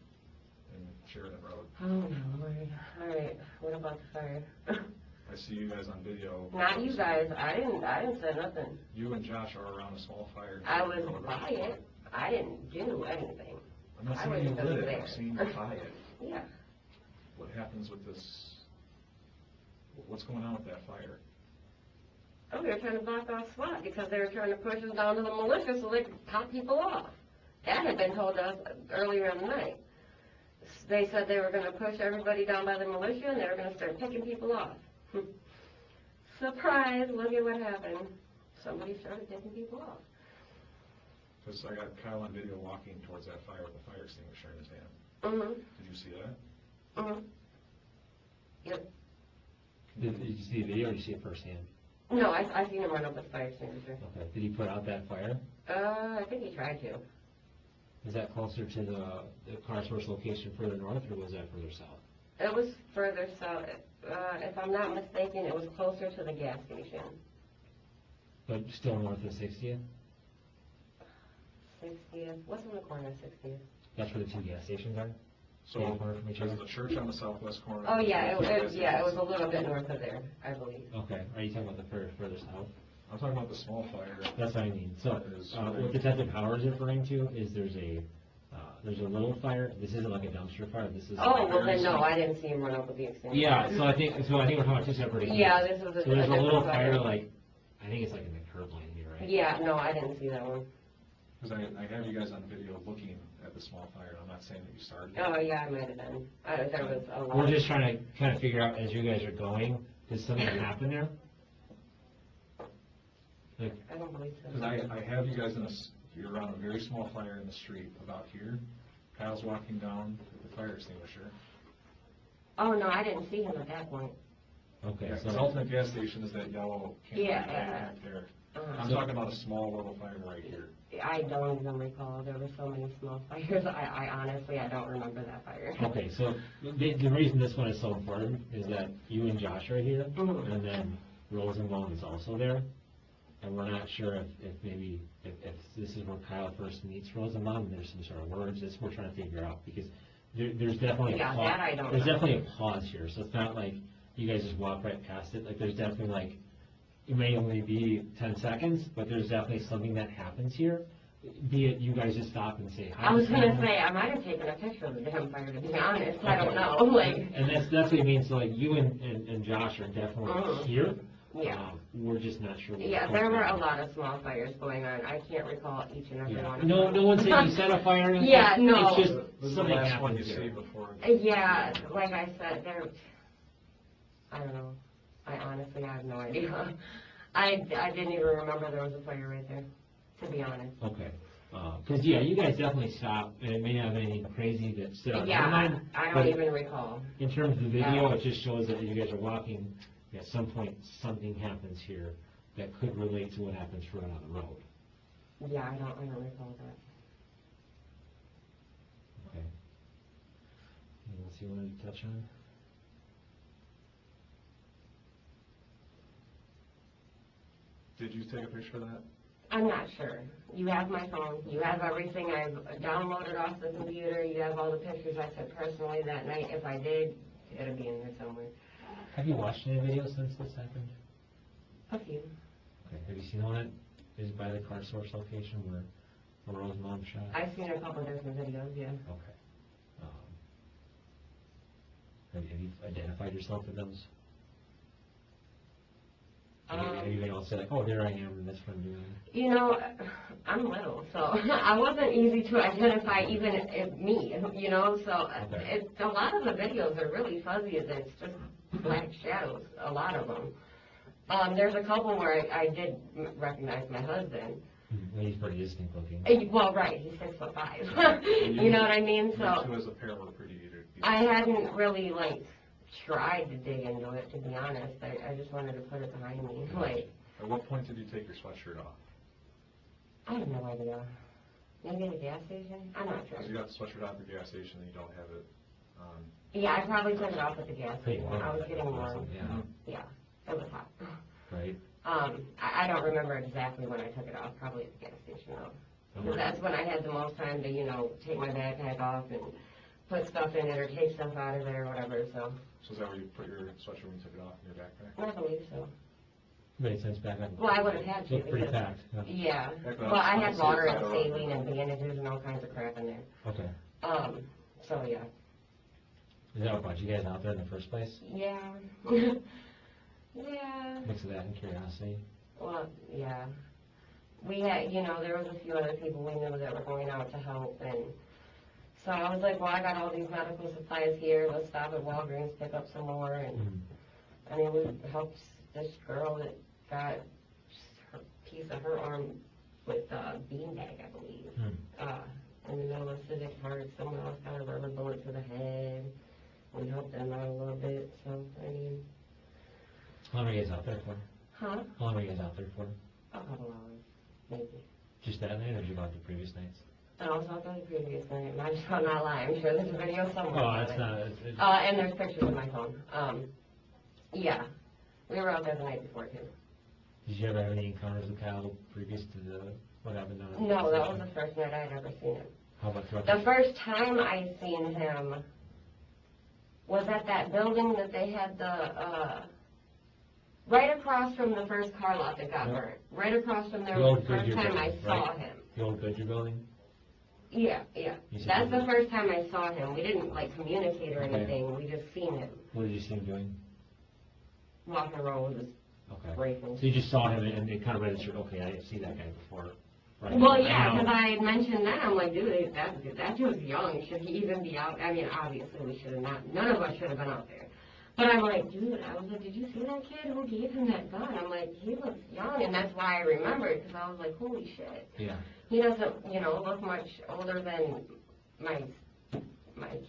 in Sheridan Road. Oh, no, Lord. All right. What about the fire? I see you guys on video. Not you guys. I didn't say nothing. You and Josh are around a small fire. in I Sheridan was Road. by it. I didn't do anything. I'm not I saying you was just lit it, there. I'm saying you by it. Yeah. What happens with this? What's going on with that fire? Oh, they were trying to block off SWAT because they were trying to push us down to the militia so they could pop people off. That had been told to us earlier in the night. They said they were going to push everybody down by the militia and they were going to start picking people off. Surprise, look at what happened. Somebody started picking people off. Because I got Kyle on video walking towards that fire with a fire extinguisher in his hand. Mm-hmm. Did you see that? Mm-hmm. Yep. Did you see the video or did you see it firsthand? No, I seen him run up with a fire extinguisher. Okay, did he put out that fire? I think he tried to. Is that closer to the car source location further north, or was that further south? It was further south. If I'm not mistaken, it was closer to the gas station. But still north of 60th? 60th. What's on the corner of 60th? That's where the two gas stations are? So Yeah, corner from each there's other? the church on the southwest corner. Oh, yeah, it was a little bit north of there, I believe. Okay, are you talking about the further south? I'm talking about the small fire. That's what I mean. So, That is what Detective Howard is referring to is there's a little fire. This isn't like a dumpster fire. This is. Oh, well then, no, I didn't see him run up with the extinguisher. Yeah, so I think we're talking about two separate. Yeah, incidents. this was a So there's a different little fire. fire, like, I think it's like in the curb lane here, right? Yeah, no, I didn't see that one. Because I have you guys on video looking at the small fire. I'm not saying that you started it. Oh, yeah, I might have been. There was a lot. We're just trying to kind of figure out, as you guys are going, did something happen there? Like, I don't believe so. Because I have you guys you're around a very small fire in the street about here. Kyle's walking down with the fire extinguisher. Oh, no, I didn't see him at that point. okay, Yeah, so. because ultimate gas station is that yellow can Yeah. back there. Uh-huh. I'm talking about a small little fire right here. I don't even recall. There were so many small fires. I honestly, I don't remember that fire. Okay, so the reason this one is so important is that you and Josh are here, Mhm. and then Rosenbaum is also there. And we're not sure if this is where Kyle first meets Rosenbaum, and there's some sort of words. This we're trying to figure out, because there's definitely Yeah, a pause. that I don't There's know. definitely a pause here, so it's not like you guys just walk right past it. Like, there's definitely, like, it may only be 10 seconds, but there's definitely something that happens here. Be it you guys just stop and say hi. I was to gonna someone. say, I might have taken a picture of the damn fire, to be honest. I don't know, like, And that's what it means, so like you and Josh are definitely Mhm. here. yeah. We're just not sure. what's Yeah, going there were a on. lot of small fires going on. I can't recall each and every Yeah. one. of No, them. no one said you set a fire or anything. Yeah, no. It's just This is the something last one you happens see here. before. Yeah, like I said, I don't know. I honestly have no idea. I didn't even remember there was a fire right there, to be honest. Okay. Cause yeah, you guys definitely stop, and it may not have anything crazy that stood out in your mind. I but don't even recall. In terms of the video, it just shows that you guys are walking, at some point, something happens here that could relate to what happens further on the road. Yeah, I don't recall that. Okay. Anything else you wanted to touch on? Did you take a picture of that? I'm not sure. You have my phone. You have everything I've downloaded off the computer. You have all the pictures I took personally that night. If I did, it'll be in there somewhere. Have you watched any videos since this happened? A few. Okay. Have you seen all that? Is by the car source location where Rose mom shot? I've seen a couple different videos, yeah. Okay. Have you identified yourself in those? Have you been able to say like, oh, there I am, and that's what I'm doing? You know, I'm little, so I wasn't easy to identify even if me, you know, so Okay. a lot of the videos are really fuzzy, it's just black shadows, a lot of them. There's a couple where I did recognize my husband. Well, he's pretty distinct looking. Well, right, he's 6'5". You know what I mean? So You two as a pair were pretty eager. I hadn't really like tried to dig into it, to be honest. I just wanted to put it behind me. Like, At what point did you take your sweatshirt off? I have no idea. Maybe at a gas station? I'm not sure. Because you got the sweatshirt off at the gas station and you don't have it on. Yeah, I probably took it off at the gas Pretty station. warm. I was getting warm. Yeah. Yeah, it was hot. Right. I don't remember exactly when I took it off, probably at the gas station though. Because that's when I had the most time to, you know, take my backpack off and put stuff in it or take stuff out of there or whatever, so. So is that where you put your sweatshirt when you took it off in your backpack? I believe so. Made sense back up. Well, I would have had to. Looked pretty because- packed. Yeah, Heck, well, I had honestly, water it's and not a- saline and bandages and all kinds of crap in there. Okay. So yeah. Is that what brought you guys out there in the first place? Yeah. Yeah. Mix of that and curiosity? Well, yeah. We had, you know, there was a few other people we knew that were going out to help, and so I was like, well, I got all these medical supplies here, let's stop at Walgreens, pick up some more, and, I mean, we helped this girl that got her piece of her arm with a beanbag, I believe, in the middle of Civic Park. Someone else got a rubber bullet to the head. We helped them out a little bit, so, I mean. How long were you guys out there for? Huh? How long were you guys out there for? A couple hours, maybe. Just that night, or did you go out the previous nights? And also on the previous night, I'm not lying, I'm sure there's a video somewhere. Oh, of that's it. not, And there's pictures on my phone. Yeah, we were out there the night before too. did you ever have any encounters with Kyle previous to what happened on? No, that was the first night I'd ever seen him. How about throughout The first time I seen him was at that building that they had right across from the first car lot that got burnt. Right across from there The was old the first Goodyear time I building, saw right? him. The old Goodyear building? Yeah, yeah. You said That's the Goodyear. first time I saw him. We didn't like communicate or Okay. anything. We just seen him What did you see him doing? walking around with his Okay. rifle. So you just saw him and it kind of registered, okay, I didn't see that guy before. Right. Well, yeah, Now- because I had mentioned that. I'm like, dude, that dude's young. Should he even be out? I mean, obviously, we should have not. None of us should have been out there. But I'm like, dude, I was like, did you see that kid? Who gave him that gun? I'm like, he looks young, and that's why I remembered, because I was like, holy shit. Yeah. He doesn't, you know, look much older than my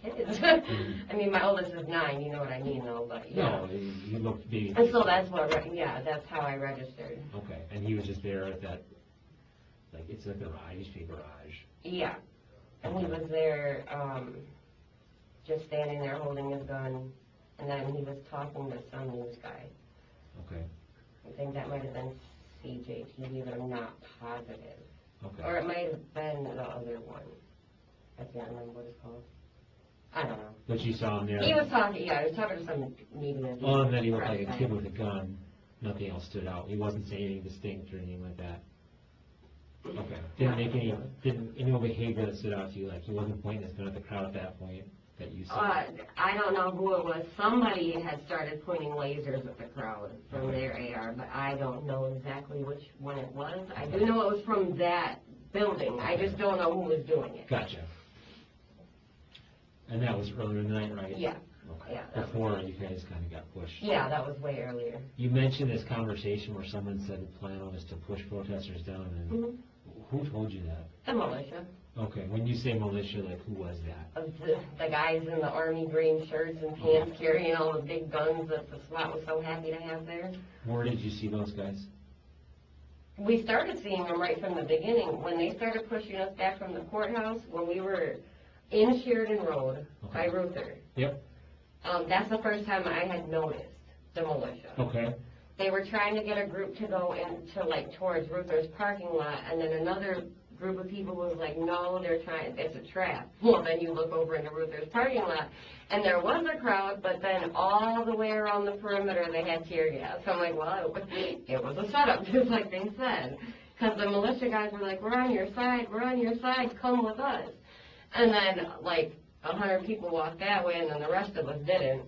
kids. I mean, my oldest is 9, you know what I mean, though, but, yeah. No, he looked big. And so that's what, that's how I registered. Okay, and he was just there at that, like, it's a garage, used to be a garage. Yeah. And he was there, just standing there holding his gun, and then he was talking to some news guy. Okay, I think that might have been CJTV, but I'm not positive. okay. Or it might have been the other one. I can't remember what it's called. I don't know. But you saw him there? He was talking, yeah, he was talking to some media. Other than that, he looked like a press kid guy. with a gun, nothing else stood out. He wasn't saying anything distinct or anything like that. Okay. Didn't make any behavior that stood out to you, like he wasn't pointing his gun at the crowd at that point that you saw? I don't know who it was. Somebody had started pointing lasers at the crowd from their AR, but I don't know exactly which one it was. I do know it was from that building. I just don't know who was doing it. Gotcha. And that was earlier in the night, right? Yeah. Okay. Yeah, that Before you guys kind of got pushed. Yeah, that was way earlier. You mentioned this conversation where someone said the plan was to push protesters down, and Mhm. Who told you that? The militia. Okay, when you say militia, like, who was that? Of the guys in the army green shirts and pants carrying all the big guns that the SWAT was so happy to have there. Where did you see those guys? We started seeing them right from the beginning. When they started pushing us back from the courthouse, when we were in Sheridan Road by Rioter. Yep. That's the first time I had noticed the militia. Okay. They were trying to get a group to go into, like, towards Ruther's parking lot, and then another group of people was like, no, it's a trap. Well, then you look over into Ruther's parking lot, and there was a crowd, but then all the way around the perimeter they had tear gas. So I'm like, well, it was a setup, just like they said. Because the militia guys were like, we're on your side, come with us. And then, like, 100 people walked that way, and then the rest of us didn't.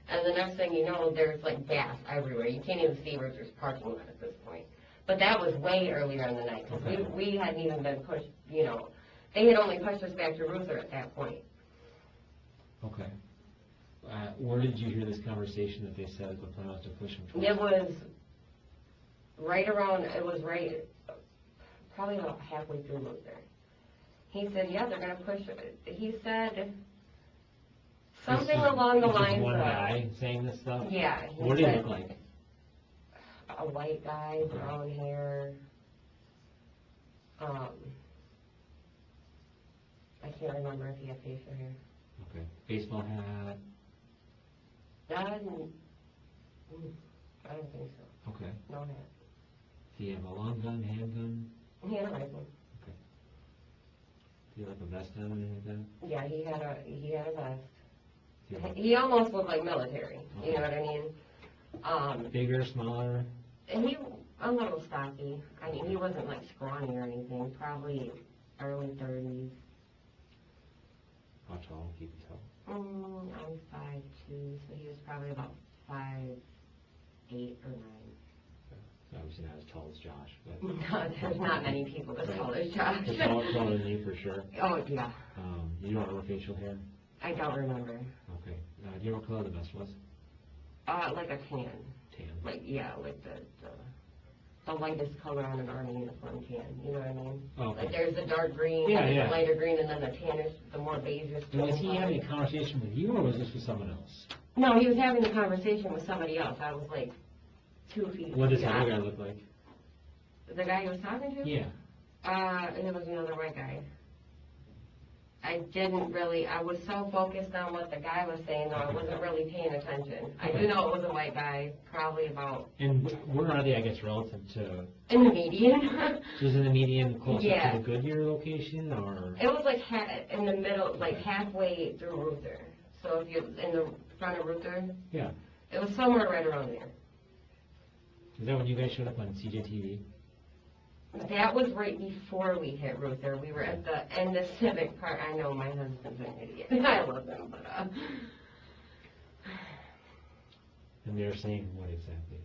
And the next thing you know, there's, like, gas everywhere. You can't even see Ruther's parking lot at this point. But that was way earlier in the night, because we hadn't even been pushed, you know. They had only pushed us back to Rioter at that point. Okay. Where did you hear this conversation that they said the plan was to push them towards? It was probably about halfway through Rioter. He said, yeah, they're going to push it. He said something along the lines of... one guy saying this stuff? Yeah. What did he look like? A white guy, brown hair. I can't remember if he had facial hair. Okay. Baseball hat? I don't think so. Okay. No hat. Do you have a long gun, handgun? He had a rifle. Okay. Do you have a vest on or anything like that? Yeah, he had a vest. Yeah. He almost looked like military. Okay. You know what I mean? Bigger, smaller? He a little stocky. I mean, he wasn't like scrawny or anything. Probably early 30s. How tall? Keep it tall. I'm 5'2", so he was probably about 5'8" or 9. Obviously not as tall as Josh, but... No, there's not many people as tall as Josh. He's taller than you for sure. Oh, yeah. You don't remember facial hair? I don't remember. Okay. Do you know what color the vest was? Like a tan. Tan. Like, yeah, like the lightest color on an army uniform tan, you know what I mean? Okay. Like there's the dark green, Yeah, the yeah. lighter green, and then the tannish, the more beigeish. Was he having a conversation with you, or was this with someone else? No, he was having a conversation with somebody else. I was like 2 feet. What does the other guy look like? The guy he was talking to? Yeah. It was another white guy. I was so focused on what the guy was saying, though, I wasn't really paying attention. I do know it was a white guy, probably about... And where are they, I guess, relative to... In the median. So is it in the median closer Yeah. to the Goodyear location, or...? It was like in the middle, like halfway through Rioter. So if you're in the front of Rioter, Yeah. it was somewhere right around there. Is that when you guys showed up on CJTV? That was right before we hit Rioter. We were at the end of Civic Park. I know my husband's an idiot. I love him, but And they're saying what exactly?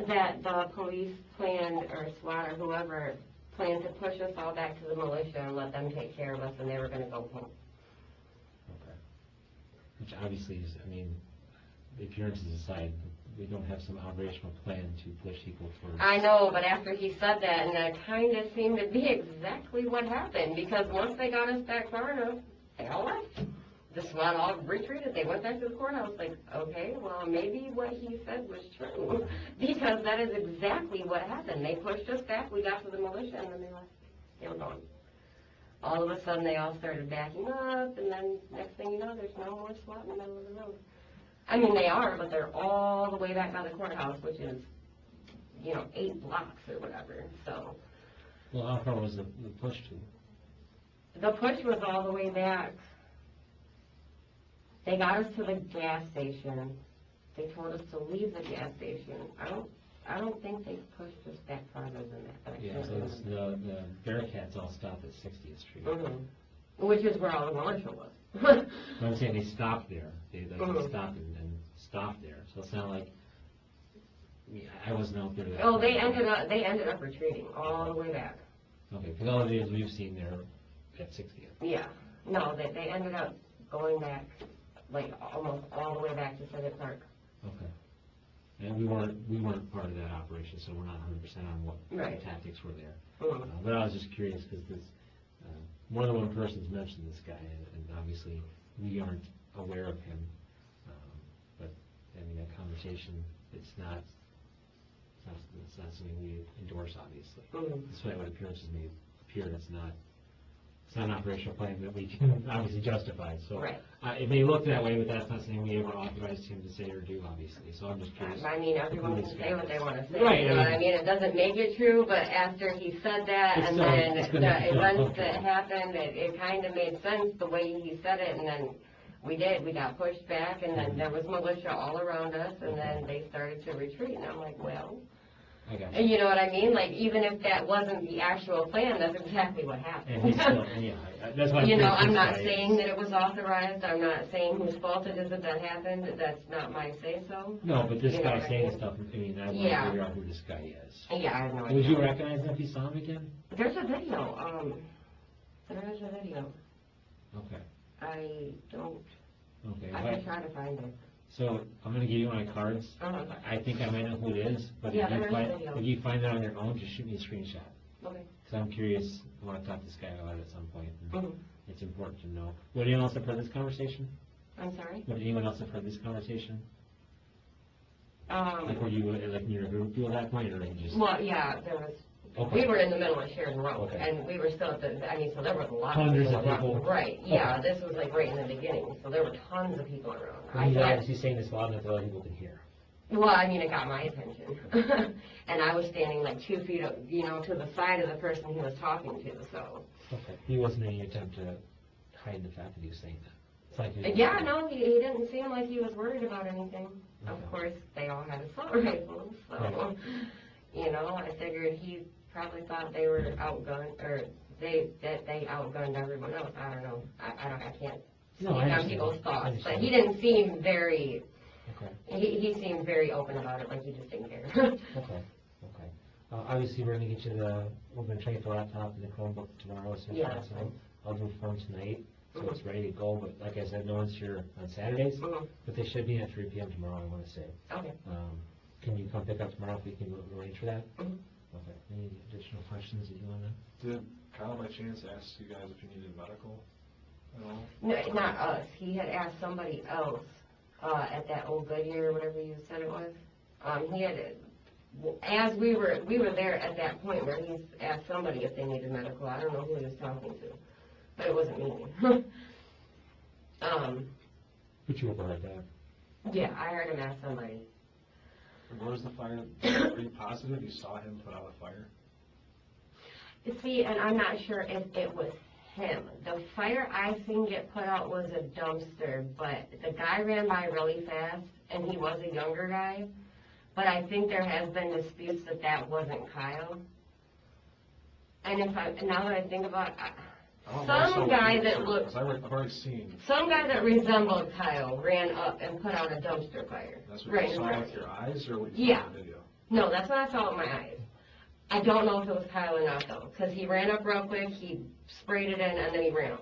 that the police planned, or SWAT or whoever, planned to push us all back to the militia and let them take care of us, and they were going to go home. Okay. Which obviously is, I mean, the appearances aside, we don't have some operational plan to push people towards... I know, but after he said that, and that kind of seemed to be exactly what happened, because once they got us back far enough, they all left. The SWAT all retreated. They went back to the courthouse like, okay, well, maybe what he said was true, because that is exactly what happened. They pushed us back, we got to the militia, and then they left. They were gone. All of a sudden, they all started backing up, and then next thing you know, there's no more SWAT in the middle of the road. I mean, they are, but they're all the way back by the courthouse, which is, 8 blocks or whatever, so. Well, how far was the push to? The push was all the way back. They got us to the gas station. They told us to leave the gas station. I don't think they pushed us back farther than that. But Yeah, so it's the Bearcats all stopped at 60th Street. Mm-hmm. Which is where all the militia was. But I'm saying they stopped there. They stopped and stopped there. So it's not like I wasn't out there. Oh, they ended up retreating all the way back. Okay, because all the videos we've seen there at 60th. Yeah. No, they ended up going back, like almost all the way back to Civic Park. Okay. And we weren't part of that operation, so we're not 100% on what Right. tactics were there. Mhm. But I was just curious, because this, more than one person's mentioned this guy, and obviously, we aren't aware of him. But, I mean, that conversation, it's not something we endorse, obviously. Mhm. That's why what appearances may appear, it's not an operational plan that we can obviously justify, so. Right. It may look that way, but that's not something we ever authorized him to say or do, obviously, so I'm just curious. I mean, everyone can say what they want to say. Right, You know what I mean? It doesn't make it true, but after he said that, It's and still- then it's the gonna be events okay. that happened, it kind of made sense the way he said it, and then we got pushed back, and then there was militia all around us, and then they started to retreat, and I'm like, well, I got and you know what I mean? Like, even if that wasn't the actual plan, that's exactly what And he's happened. still, yeah, that's why. You know, I'm this not guy saying is- that it was authorized, I'm not saying whose fault it is that happened, that's not my say-so. No, but this You know guy what I saying mean? stuff, I mean, I want to Yeah. figure out who this guy is. Yeah, I have no idea. Would you recognize him if you saw him again? There's a video, there is a video. Okay, I don't, okay. I can try to find it. So, I'm gonna give you my cards. Uh-huh. I think I might know who it is, but Yeah, if you there is find, video. if you find it on your own, just shoot me a screenshot. Okay. Because I'm curious, I want to talk to this guy about it at some point. and Mhm. It's important to know. Would anyone else have heard this conversation? I'm sorry? Would anyone else have heard this conversation? Like, were Um, you, like, near a group at that point, or you just? well, yeah, there was, Okay. we were in the middle of Sheridan Road, Okay. and we were still at the, I mean, so there was a lot Hundreds of of people around. people. Right, yeah, this was like right in the beginning, so there were tons of people around. And he's obviously saying this loud enough that other people can hear. Well, I mean, it got my attention. And I was standing like 2 feet, you know, to the side of the person he was talking to, so. Okay. He wasn't any attempt to hide the fact that he was saying that. It's like he was- Yeah, no, he didn't seem like he was worried about anything. Of Okay. course, they all had assault rifles, so, Right. you know, I figured he probably thought they were outgunned, or they outgunned everyone else. I don't know. I can't speak No, I on understand. people's I thoughts, but understand. he didn't seem very, Okay, he seemed very open about it, like he just didn't care. okay. Obviously, we're gonna get you we're gonna train for the laptop and the Chromebook tomorrow as soon as Yeah, that's possible. I'll do it for them tonight, so Mhm. it's ready to go, but like I said, no one's here on Saturdays, Mhm. but they should be at 3 PM tomorrow, I wanna say. Okay. Can you come pick up tomorrow if we can arrange for that? Mhm. Okay, any additional questions that you wanna? Did Kyle by chance ask you guys if you needed medical at all? No, not us. He had asked somebody else, at that old Goodyear, or whatever you said it was. He had, as we were there at that point where he's asked somebody if they needed medical. I don't know who he was talking to, but it wasn't me. But you overheard that? Yeah, I heard him ask somebody. And where was the fire? Are you positive you saw him put out a fire? See, and I'm not sure if it was him. The fire I seen get put out was a dumpster, but the guy ran by really fast, and he was a younger guy. But I think there has been disputes that wasn't Kyle. And now that I think about it, some guy that looked, I've already seen. some guy that resembled Kyle ran up and put out a dumpster fire. That's what right you in saw front with of me. your eyes, or what you Yeah. saw in the video? No, that's what I saw with my eyes. I don't know if it was Kyle or not though, because he ran up real quick, he sprayed it in, and then he ran off.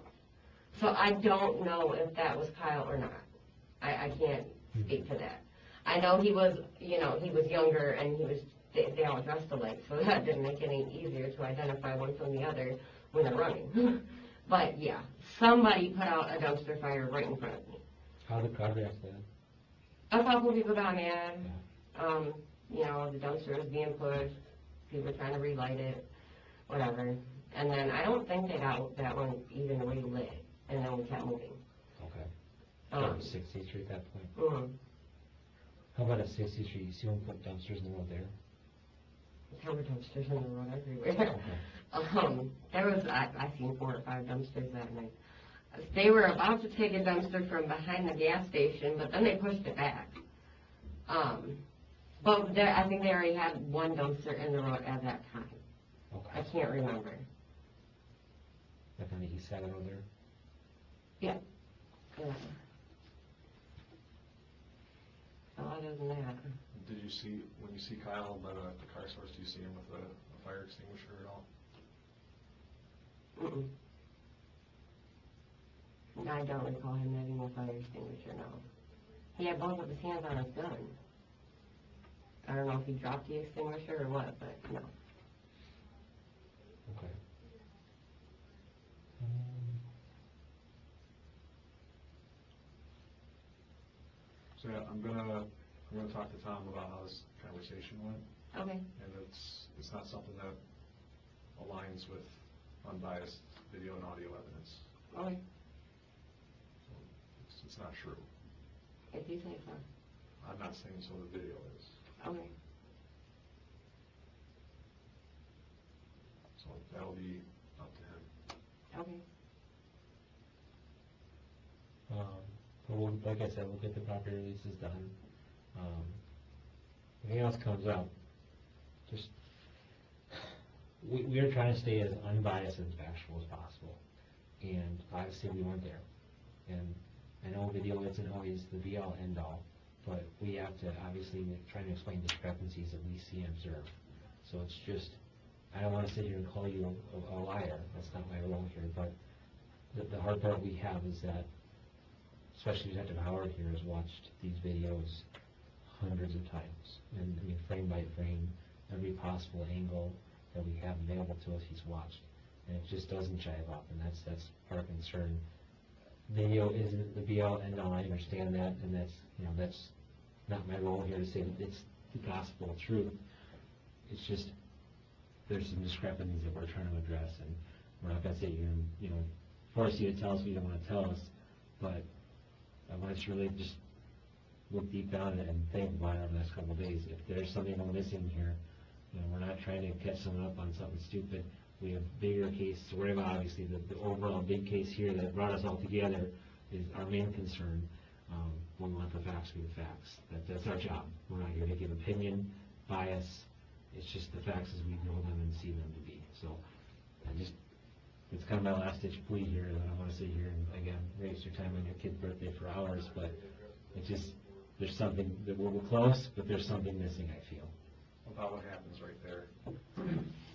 So I don't know if that was Kyle or not. I can't speak to that. I know he was, you know, he was younger and they all dressed alike, so that didn't make it any easier to identify one from the other when they're running. But yeah, somebody put out a dumpster fire right in front of me. How did the crowd react to that? A couple people got mad. You know, the dumpster was being pushed. People were trying to relight it, whatever. And then I don't think they got that one even relit, and then we kept moving. Okay. Um, 60th Street at that point. mhm. How about at 60th Street, you see them put dumpsters in the road there? There were dumpsters in the road everywhere. There was, I seen 4 or 5 dumpsters that night. They were about to take a dumpster from behind the gas station, but then they pushed it back. But there, I think they already had one dumpster in the road at that time. I Okay. can't remember. Like on the east side of the road there? Yeah. So other than that, Did you see, when you see Kyle by the car source, do you see him with a fire extinguisher at all? mm-mm. I don't recall him having a fire extinguisher, no. He had both of his hands on his gun. I don't know if he dropped the extinguisher or what, but no. Okay. So yeah, I'm gonna talk to Tom about how this conversation went, Okay. and it's not something that aligns with unbiased video and audio evidence. Okay. So it's not true. If you say so. I'm not saying so the video is. Okay. So that'll be up to him. Okay. But we'll, like I said, we'll get the property releases done. Anything else comes up, just, we are trying to stay as unbiased and factual as possible. And obviously we weren't there. And I know video isn't always the be-all, end-all, but we have to obviously try to explain discrepancies that we see and observe. So it's just, I don't want to sit here and call you a liar, that's not my role here, but the hard part we have is that, especially Detective Howard here has watched these videos hundreds of times, and I mean frame by frame, every possible angle that we have available to us he's watched, and it just doesn't jive up, and that's our concern. Video isn't the be-all, end-all, I understand that, and that's, you know, that's not my role here to say that it's the gospel truth. It's just, there's some discrepancies that we're trying to address, and we're not going to sit here and, you know, force you to tell us what you don't want to tell us, but I want us to really just look deep down and think about it over the next couple of days. If there's something we're missing here, you know, we're not trying to catch someone up on something stupid. We have bigger cases to worry about. Obviously, the overall big case here that brought us all together is our main concern. We want the facts to be the facts. That's our job. We're not here to give opinion, bias. It's just the facts as we know them and see them to be. So, it's kind of my last ditch plea here. I don't want to sit here and, again, waste your time on your kid's birthday for hours, but it's just, there's something that we're close, but there's something missing, I feel. About what happens right there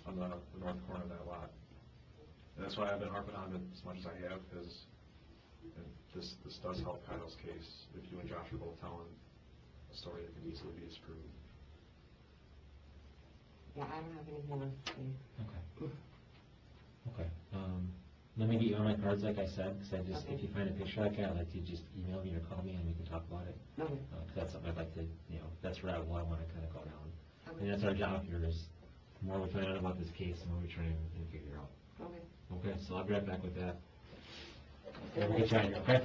on the north corner of that lot. And that's why I've been harping on it as much as I have, because this does help Kyle's case if you and Josh are both telling a story that can easily be disproved. Yeah, I don't have anything else to say. Okay. Okay. Let me get you on my cards, like I said, because Okay. if you find a picture like that, I'd like you to just email me or call me and we can talk about it. Okay. Because that's something I'd like to, you know, that's where I want to kind of go down. Okay. And that's our job here is, the more we find out about this case, the more we try and figure out. Okay. Okay, so I'll be right back with that. We'll get you out of here, okay?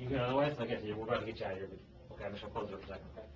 You can otherwise, like I said, we're about to get you out of here, but, okay, I'm just going to close it for a second, okay?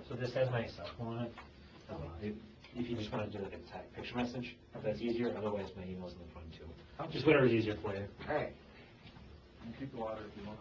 So this has my cell phone on it. If you just want to do like a type picture message, if that's easier, otherwise my email's in the front too. Just whatever's easier for you. All right. You keep the water if you want.